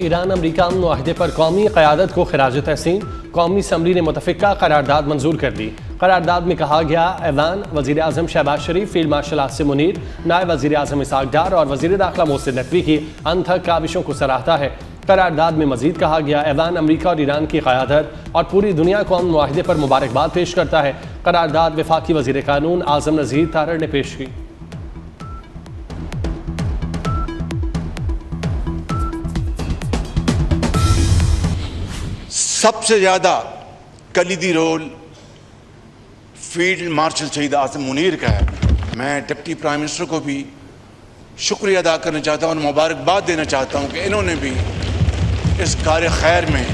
Iran अमरीका मुआहदे पर कौमी क़यादत को खिराज तहसीन। कौमी असम्बली ने मुतफ़िका करारदाद मंजूर कर दी। करारदाद में कहा गया, ऐवान वज़ीर आज़म शहबाज शरीफ, फील्ड मार्शल आसिम मुनीर, नायब वज़ीर आज़म इसहाक डार और वज़ीर दाखिला मोहसिन नकवी की अनथक काविशों को सराहता है। करारदाद में मजीद कहा गया, ऐवान अमरीका और ईरान की क़यादत और पूरी दुनिया को अमन मुआहदे पर मुबारकबाद पेश करता है। करारदाद वफाकी वज़ीर कानून आज़म नज़ीर तारड़ ने पेश की। सबसे ज़्यादा कलीदी रोल फील्ड मार्शल शहीद आसिम मुनीर का है। मैं डिप्टी प्राइम मिनिस्टर को भी शुक्रिया अदा करना चाहता हूँ और मुबारकबाद देना चाहता हूँ कि इन्होंने भी इस कार्य खैर में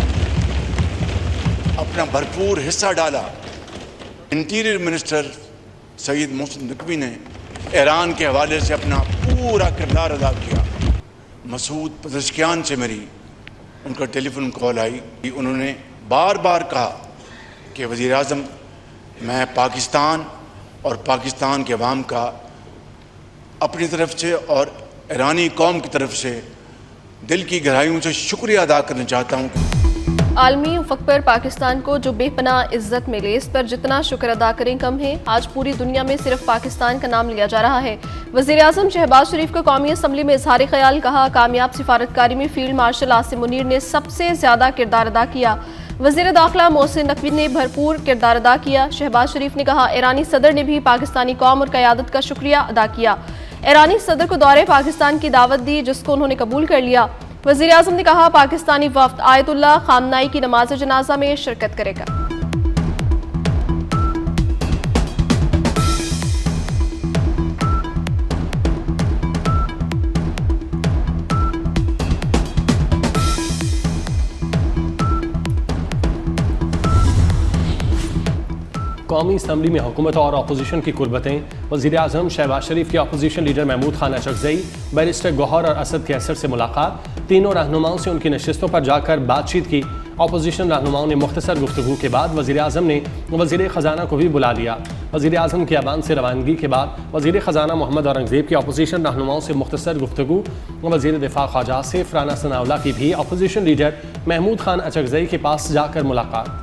अपना भरपूर हिस्सा डाला। इंटीरियर मिनिस्टर सईद मोहसिन नकवी ने ईरान के हवाले से अपना पूरा किरदार अदा किया। मसूद पज़ेश्कियान से मेरी उनका टेलीफोन कॉल आई। उन्होंने बार बार कहा कि वज़ीर आज़म, मैं पाकिस्तान और पाकिस्तान के अवाम का अपनी तरफ से और ईरानी कौम की तरफ से दिल की गहराइयों से शुक्रिया अदा करना चाहता हूँ। आलमी उफ़क़ पर पाकिस्तान को जो बेपनाह इज़्ज़त मिले, इस पर जितना शुक्र अदा करें कम है। आज पूरी दुनिया में सिर्फ पाकिस्तान का नाम लिया जा रहा है। वज़ीर आज़म शहबाज शरीफ का कौमी असम्बली में इज़हार ख्याल। कहा, कामयाब सिफारतकारी में फील्ड मार्शल आसिम मुनीर ने सबसे ज़्यादा किरदार अदा किया। वज़ीर दाखिला मोहसिन नकवी ने भरपूर किरदार अदा किया। शहबाज शरीफ ने कहा, ईरानी सदर ने भी पाकिस्तानी कौम और क़यादत का शुक्रिया अदा किया। ईरानी सदर को दौरे पाकिस्तान की दावत दी, जिसको उन्होंने कबूल कर लिया। वज़ीर आज़म ने कहा, पाकिस्तानी वफ़द आयतुल्लाह ख़ामनाई की नमाज जनाजा में शिरकत करेगा। कौमी असम्बली में हुकूमत और अपोजिशन की कुर्बतें। वज़ीर आज़म शहबाज शरीफ के opposition leader Mahmood Khan Achakzai, barrister Gohar और असद कैसर से मुलाकात। तीनों रहनुमाओं से उनकी नशिस्तों पर जाकर बातचीत की। अपोजिशन रहनुमाओं ने मुख्तसर गुफ्तगू के बाद वज़ीर आज़म ने वज़ीर ख़जाना को भी बुला लिया। वज़ीर आज़म की अबान से रवानगी के बाद वज़ीर ख़जाना मोहम्मद औरंगज़ेब की अपोजिशन रहनुमाओं से मुख्तसर गुफ्तगू। वज़ीर दिफ़ा ख्वाजा आसिफ राना सनाउल्लाह की भी अपोजिशन लीडर महमूद खान अचकज़ई के पास जाकर मुलाकात।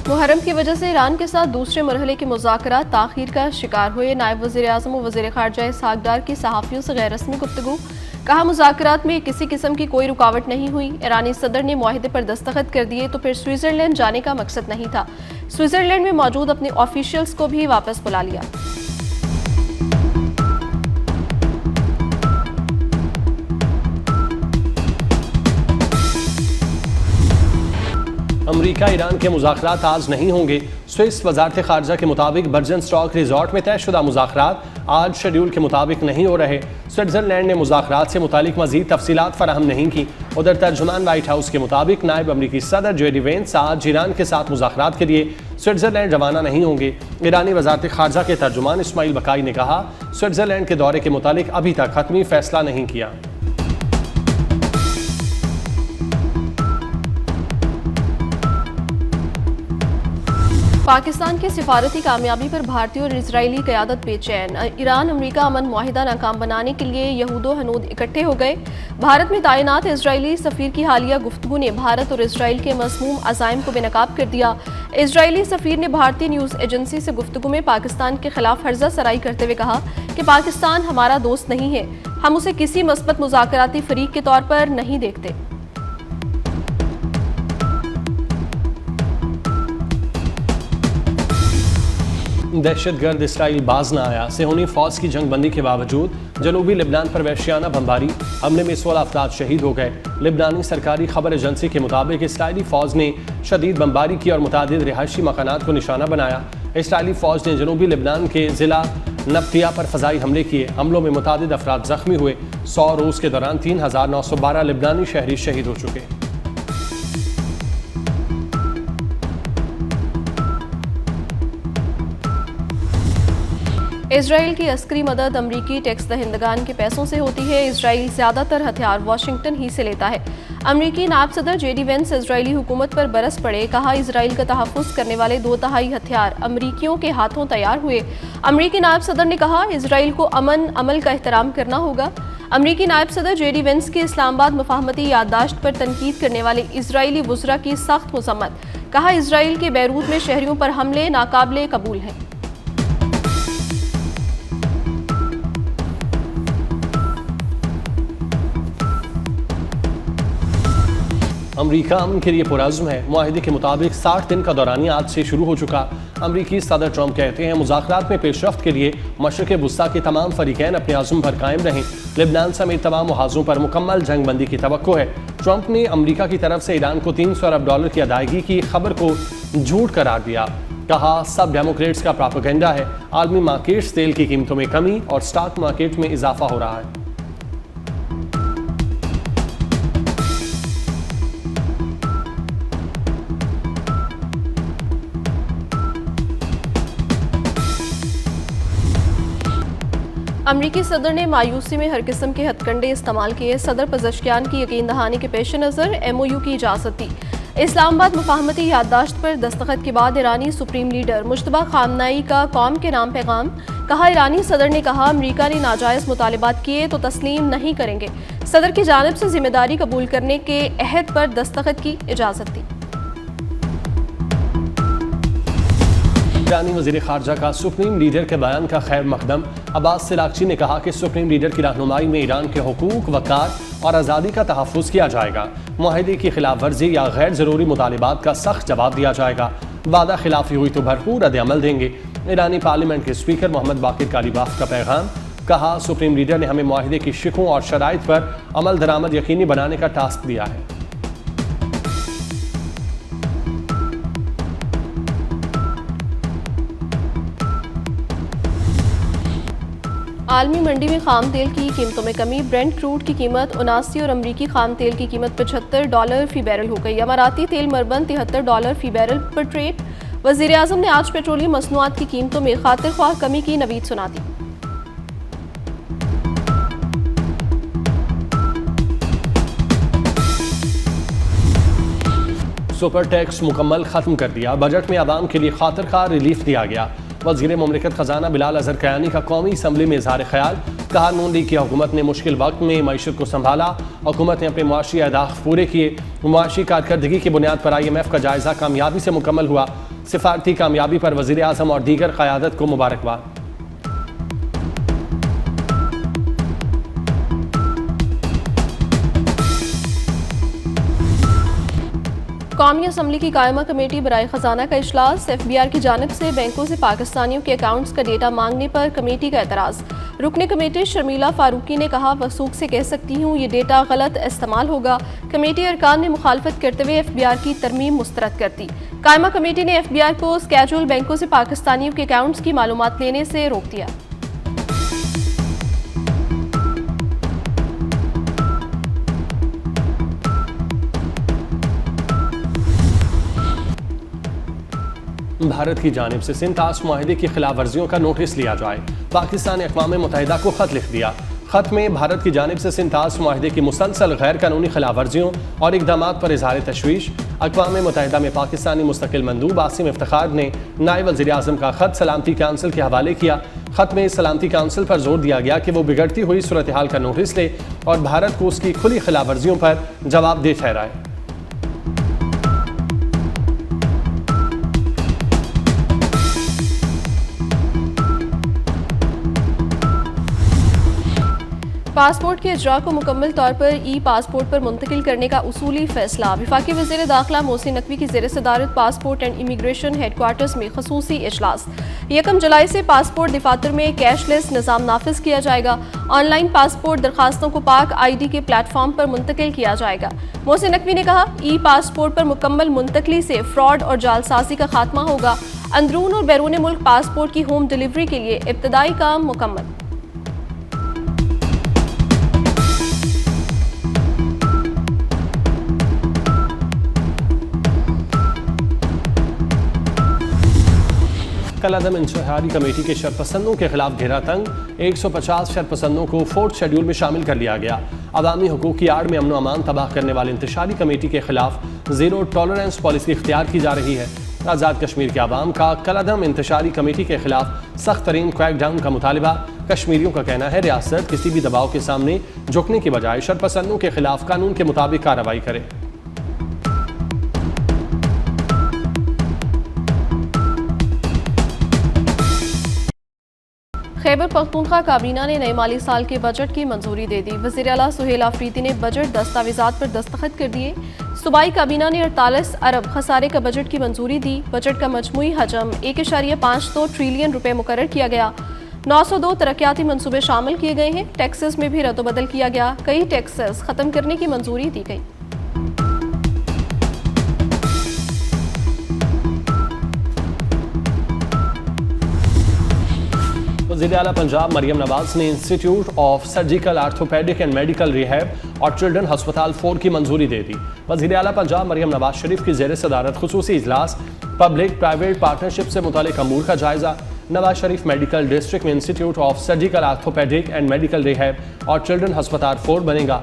मुहर्रम की वजह से ईरान के साथ दूसरे मरहले के मुज़ाकरात ताख़ीर का शिकार हुए। नायब वज़ीर आज़म और वज़ीर ख़ारजा इसहाक डार की सहाफ़ियों से गैर रस्मी गुफ्तगू। कहा, मुज़ाकरात में किसी किस्म की कोई रुकावट नहीं हुई। ईरानी सदर ने मुआहदे पर दस्तखत कर दिए तो फिर स्विट्ज़रलैंड जाने का मकसद नहीं था। स्विट्ज़रलैंड में मौजूद अपने ऑफिशियल्स को भी वापस बुला लिया। अमरीका ईरान के मुज़ाकरात आज नहीं होंगे। स्विस वज़ारत ख़ारजा के मुताबिक बर्जन स्टॉक रिजॉर्ट में तयशुदा मुज़ाकरात आज शेड्यूल के मुताबिक नहीं हो रहे। स्विट्ज़रलैंड ने मुज़ाकरात से मुतालिक मज़ीद तफसीलात फराहम नहीं की। उधर तर्जुमान वाइट हाउस के मुताबिक नायब अमरीकी सदर जेडी वेंस आज ईरान के साथ मुज़ाकरात के लिए स्विट्ज़रलैंड रवाना नहीं होंगे। ईरानी वज़ारत ख़ारजा के तर्जुमान इस्माइल बकाई ने कहा, स्विट्ज़रलैंड के दौरे के मुतालिक अभी तक हतमी फैसला नहीं किया। पाकिस्तान की सिफारती कामयाबी पर भारतीय और इजरायली क़यादत बेचैन। ईरान अमरीका अमन मुआहिदा नाकाम बनाने के लिए यहूदो हनूद इकट्ठे हो गए। भारत में तैनात इजरायली सफ़ीर की हालिया गुफ्तगू ने भारत और इसराइल के मज़मूम अज़ाइम को बेनकाब कर दिया। इजरायली सफ़ीर ने भारतीय न्यूज़ एजेंसी से गुफ्तगू में पाकिस्तान के खिलाफ हर्जा सराई करते हुए कहा कि पाकिस्तान हमारा दोस्त नहीं है, हम उसे किसी मस्बत मुज़ाकराती फ़रीक के तौर पर नहीं देखते। दहशतगर्द इसराइल बाज न आया। सेहूनी फौज की जंगबंदी के बावजूद जनूबी लिबनान पर वहशियाना बमबारी। हमले में 16 अफराद शहीद हो गए। लिबनानी सरकारी खबर एजेंसी के मुताबिक इसराइली फौज ने शदीद बमबारी की और मुतादिद रिहायशी मकानात को निशाना बनाया। इसराइली फौज ने जनूबी लिबनान के ज़िला नब्तिया पर फ़ज़ाई हमले किए। हमलों में मुतादिद अफराद ज़ख्मी हुए। 100 रोज़ के दौरान 3912 लिबनानी शहरी शहीद हो चुके। इसराइल की अस्करी मदद अमरीकी टैक्स दहिंदगान के पैसों से होती है। इसराइल ज्यादातर हथियार वाशिंगटन ही से लेता है। अमरीकी नायब सदर जेडी वेंस इसराइली हुकूमत पर बरस पड़े। कहा, इसराइल का तहफ़्फ़ुज़ करने वाले 2/3 हथियार अमरीकियों के हाथों तैयार हुए। अमरीकी नायब सदर ने कहा, इसराइल को अमन अमल का एहतराम करना होगा। अमरीकी नायब सदर जेडी वेंस की इस्लामाबाद मुफाहमती याददाश्त पर तनकीद करने वाले इसराइली वुज़रा की सख्त मज़म्मत। कहा, इसराइल के बैरूत में शहरियों पर हमले नाकाबिले कबूल हैं। अमरीका अमन के लिए पुरज़्म है। मुआहदे के मुताबिक 60 दिन का दौरानिया आज से शुरू हो चुका। अमरीकी सदर ट्रंप कहते हैं, मुज़ाकरात में पेशरफ्त के लिए मशरिक़ वुस्ता के तमाम फरीक़ैन अपने आज़म पर कायम रहें। लेबनान समेत तमाम मुहाज़ों पर मुकम्मल जंगबंदी की तवक्को है। ट्रंप ने अमरीका की तरफ से ईरान को $300 अरब की अदायगी की खबर को झूठ करार दिया। कहा, सब डेमोक्रेट्स का प्रोपेगेंडा है। आलमी मार्केट्स तेल की कीमतों में कमी और स्टॉक मार्केट में इजाफा हो रहा है। अमरीकी सदर ने मायूसी में हर किस्म के हथकंडे इस्तेमाल किए। सदर पज़श्कियान की यकीन दहानी के पेश नज़र MOU की इजाज़त दी। इस्लामाबाद मुफाहमती याददाश्त पर दस्तखत के बाद ईरानी सुप्रीम लीडर मुश्तबा खामनाई का कौम के नाम पैगाम। कहा, ईरानी सदर ने कहा, अमरीका ने नाजायज़ मुतालिबात किए तो तस्लीम नहीं करेंगे। सदर की जानिब से जिम्मेदारी कबूल करने के अहद पर दस्तखत की इजाज़त दी। ईरानी वज़ीर ख़ारजा का सुप्रीम लीडर के बयान का खैर मकदम। अब्बास सिरागची ने कहा कि सुप्रीम लीडर की रहनुमाई में ईरान के हुकूक, वक़ार और आज़ादी का तहफ़्फ़ुज़ किया जाएगा। मुआहदे की खिलाफ वर्जी या गैर ज़रूरी मुतालिबात का सख्त जवाब दिया जाएगा। वादा खिलाफी हुई तो भरपूर रद्द-ए-अमल देंगे। ईरानी पार्लियामेंट के स्पीकर मोहम्मद बाकिर कालीबाफ का पैगाम। कहा, सुप्रीम लीडर ने हमें मुआहदे की शिकों और शराइत पर अमल दरामद यकीनी बनाने का टास्क दिया है। आलमी मंडी में खाम तेल की कीमतों में कमी। ब्रेंट क्रूड की कीमत 79 और अमरीकी खाम तेल की कीमत $75 फी बैरल हो गई। अमाराती तेल मरबन $73 फी बैरल पर ट्रेड। वज़ीर आज़म ने आज पेट्रोलियम मसनूआत की कीमतों में खातिर ख्वाह कमी की नवीद सुना दी। सुपर टैक्स मुकम्मल खत्म कर दिया। बजट में आवाम के लिए खातिर ख्वाह रिलीफ दिया गया। वज़ीर मुमलिकत ख़जाना बिलाल अज़हर कयानी का कौमी असम्बली में इज़हार ख्याल। कहा, नून लीग की हुकूमत ने मुश्किल वक्त में मईशत को संभाला। हुकूमत ने अपने मुआशी अहदाफ पूरे किए। मुआशी कारकर्दगी की बुनियाद पर IMF का जायज़ा कामयाबी से मुकम्मल हुआ। सिफारती कामयाबी पर वज़ीर आज़म और दीगर क़यादत को मुबारकबाद। कौमी असम्बली की कायमा कमेटी बराए खजाना का इजलास। FBI की जानिब से बैंकों से पाकिस्तानियों के अकाउंट्स का डेटा मांगने पर कमेटी का एतराज़। रुकने कमेटी शर्मिला फारूकी ने कहा, वसूख से कह सकती हूँ ये डेटा गलत इस्तेमाल होगा। कमेटी अरकान ने मुखालफत करते हुए FBI की तरमीम मुस्तरद कर दी। कायमा कमेटी ने FBI को स्केड्यूल बैंकों से पाकिस्तानियों के अकाउंट्स की मालूमात लेने से रोक दिया। भारत की जानिब से सिंतास मुआहदे की खिलाफ वर्जियों का नोटिस लिया जाए। पाकिस्तान ने अक़वाम मुत्तहिदा को खत लिख दिया। खत में भारत की जानिब से सिंतास मुआहदे की मुसलसल गैर कानूनी खिलाफ वर्जियों और इक़दामात पर इज़हार तशवीश। अक़वाम मुत्तहिदा में पाकिस्तानी मुस्तकिल मंदूब आसिम इफ्तिखार ने नायब वज़ीर आज़म का खत सलामती काउंसिल के हवाले किया। खत में सलामती काउंसिल पर जोर दिया गया कि वो बिगड़ती हुई सूरत हाल का नोटिस ले और भारत को उसकी खुली खिलाफ वर्जियों पर जवाबदेह ठहराए। पासपोर्ट के इजरा को मुकम्मल तौर पर पासपोर्ट पर मुंतकिल करने का उसूली फैसला। वफाकी वज़ीर दाखिला मोहसिन नकवी की ज़ेर सदारत पासपोर्ट एंड इमिग्रेशन हेडक्वार्टर्स में खसूसी इजलास। 1 जुलाई से पासपोर्ट दफातर में कैशलेस निज़ाम नाफिज किया जाएगा। ऑनलाइन पासपोर्ट दरखास्तों को पाक ID के प्लेटफॉर्म पर मुंतकिल किया जाएगा। मोहसिन नकवी ने कहा, पासपोर्ट पर मुकम्मल मुंतकली से फ्रॉड और जालसाजी का खात्मा होगा। अंदरून और बैरून मुल्क पासपोर्ट की होम डिलीवरी के लिए इब्तदाई काम मुकम्मल। कलअदम इंतहारी कमेटी के शरपसंदों के खिलाफ घेरा तंग, 150 शरपसंदों को 4th शेड्यूल में शामिल कर लिया गया। अवामी हुकूक की आड़ में अमन अमान तबाह करने वाले इंतशारी कमेटी के खिलाफ जीरो टॉलरेंस पॉलिसी इख्तियार की जा रही है। आज़ाद कश्मीर के अवाम का कलअदम इंतशारी कमेटी के खिलाफ सख्त तरीन क्रैकडाउन का मुतालबा। कश्मीरियों का कहना है रियासत किसी भी दबाव के सामने झुकने की बजाय शरपसंदों के खिलाफ कानून के मुताबिक कार्रवाई करे। खैबर पख्तूनख्वा काबीना ने नए माली साल के बजट की मंजूरी दे दी। वज़ीर आला सुहेल आफरीदी ने बजट दस्तावेजात पर दस्तखत कर दिए। सूबाई काबीना ने 48 अरब खसारे का बजट की मंजूरी दी। बजट का मजमूई हजम 1.52 ट्रिलियन रुपए मुकर्रर किया गया। 902 तरक्याती मंसूबे शामिल किए गए हैं। टैक्सेस में भी रद्दबदल किया गया। कई टैक्सेस खत्म करने की मंजूरी दी गई। वज़ीर आला पंजाब मरियम नवाज ने institute of surgical orthopaedic and medical rehab और चिल्ड्रन हस्पताल 4 की मंजूरी दे दी। वज़ीर आला पंजाब मरियम नवाज शरीफ की ज़ेर सदारत खुसूसी इजलास पब्लिक प्राइवेट पार्टनरशिप से मुतालिक अमूर का जायजा। नवाज शरीफ मेडिकल डिस्ट्रिक्ट में institute of surgical orthopaedic and medical rehab और चिल्ड्रन हस्पताल 4 बनेगा।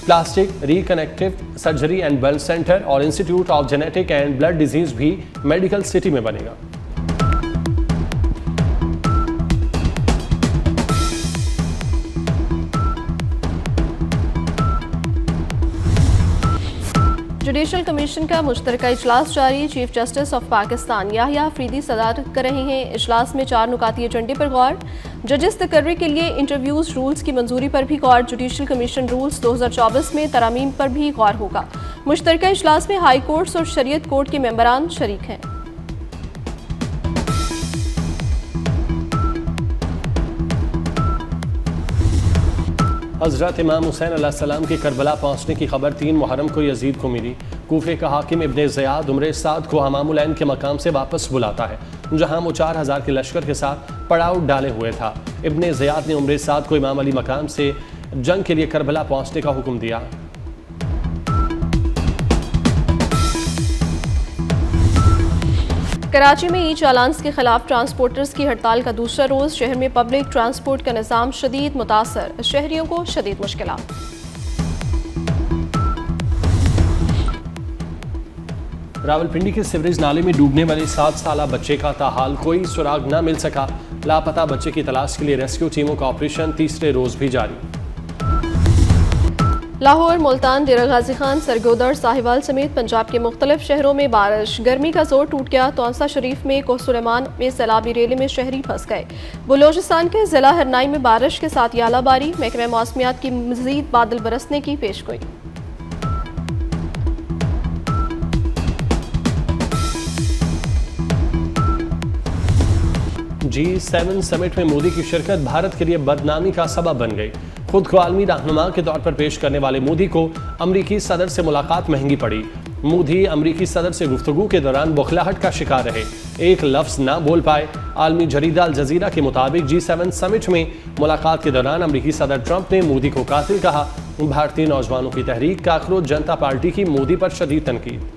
Plastic reconstructive surgery and wealth centre और institute of genetic and blood disease भी मेडिकल सिटी में बनेगा। जुडिशल कमीशन का मुश्तरका इजलास जारी। Chief justice of Pakistan Yahya Afridi सदारत कर रहे हैं। इजलास में 4 नुकाती एजेंडे पर गौर। जजेस तकर्री के लिए इंटरव्यूज रूल्स की मंजूरी पर भी गौर। जुडिशल कमीशन रूल्स 2024 में तरमीम पर भी गौर होगा। मुश्तरका इजलास में हाई कोर्ट्स और शरीयत कोर्ट के मेंबरान शरीक हैं। हज़रत इमाम हुसैन अलैहिस्सलाम के करबला पहुँचने की खबर 3 मुहर्रम को यजीद को मिली। कूफे का हाकिम इब्ने ज़ियाद उम्रे साद को हमामुल ऐन के मकाम से वापस बुलाता है, जहाँ वो 4000 के लश्कर के साथ पड़ाव डाले हुए था। इब्ने ज़ियाद ने उम्रे साद को इमाम अली मकाम से जंग के लिए करबला पहुँचने का हुक्म दिया। कराची में ई चालान्स के खिलाफ ट्रांसपोर्टर्स की हड़ताल का दूसरा रोज। शहर में पब्लिक ट्रांसपोर्ट का निज़ाम शदीद मुतासर, शहरियों को शदीद मुश्किलात। रावलपिंडी के सिवरेज नाले में डूबने वाले 7 साला बच्चे का ताहाल कोई सुराग न मिल सका। लापता बच्चे की तलाश के लिए रेस्क्यू टीमों का ऑपरेशन तीसरे रोज भी जारी। लाहौर, मुल्तान, डेरा गाजी खान, सरगोदर, साहिवाल समेत पंजाब के मुख्तलिफ शहरों में बारिश। गर्मी का जोर टूट गया। तौंसा शरीफ में कोहसुलेमान में सैलाबी रेले में शहरी फंस गए। बलोचिस्तान के जिला हरनाई में बारिश के साथ यालाबारी। महकमे मौसमियात की मजीद बादल बरसने की पेशगोई। G7 समिट में मोदी की शिरकत भारत के लिए बदनामी का सबब बन गई। खुद को आलमी रहनुमा के तौर पर पेश करने वाले मोदी को अमरीकी सदर से मुलाकात महंगी पड़ी। मोदी अमरीकी सदर से गुफ्तगू के दौरान बौखलाहट का शिकार रहे, एक लफ्ज़ ना बोल पाए। आलमी जरीदा अल जजीरा के मुताबिक G7 समिट में मुलाकात के दौरान अमरीकी सदर ट्रंप ने मोदी को कातिल कहा। भारतीय नौजवानों की तहरीक काकरोच जनता पार्टी की मोदी पर शदीद तनकीद।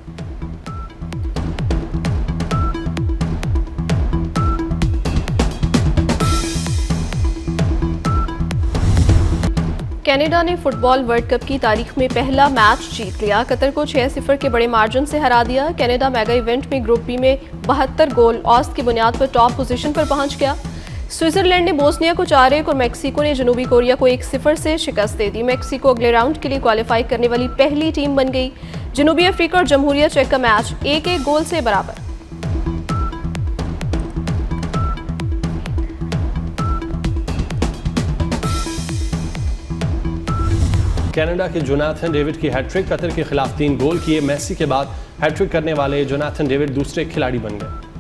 कनाडा ने फुटबॉल वर्ल्ड कप की तारीख में पहला मैच जीत लिया। कतर को 6-0 के बड़े मार्जिन से हरा दिया। कनाडा मेगा इवेंट में ग्रुप बी में 72 गोल औसत की बुनियाद पर टॉप पोजीशन पर पहुंच गया। स्विट्जरलैंड ने बोस्निया को 4-1 और मेक्सिको ने जनूबी कोरिया को 1-0 से शिकस्त दे दी। मेक्सिको अगले राउंड के लिए क्वालिफाई करने वाली पहली टीम बन गई। जनूबी अफ्रीका और जमहूरिया चेक का मैच 1-1 गोल से बराबर। कनाडा के जोनाथन डेविड की हैट्रिक। कतर के खिलाफ 3 गोल किए। मेसी के बाद हैट्रिक करने वाले जोनाथन डेविड दूसरे खिलाड़ी बन गए।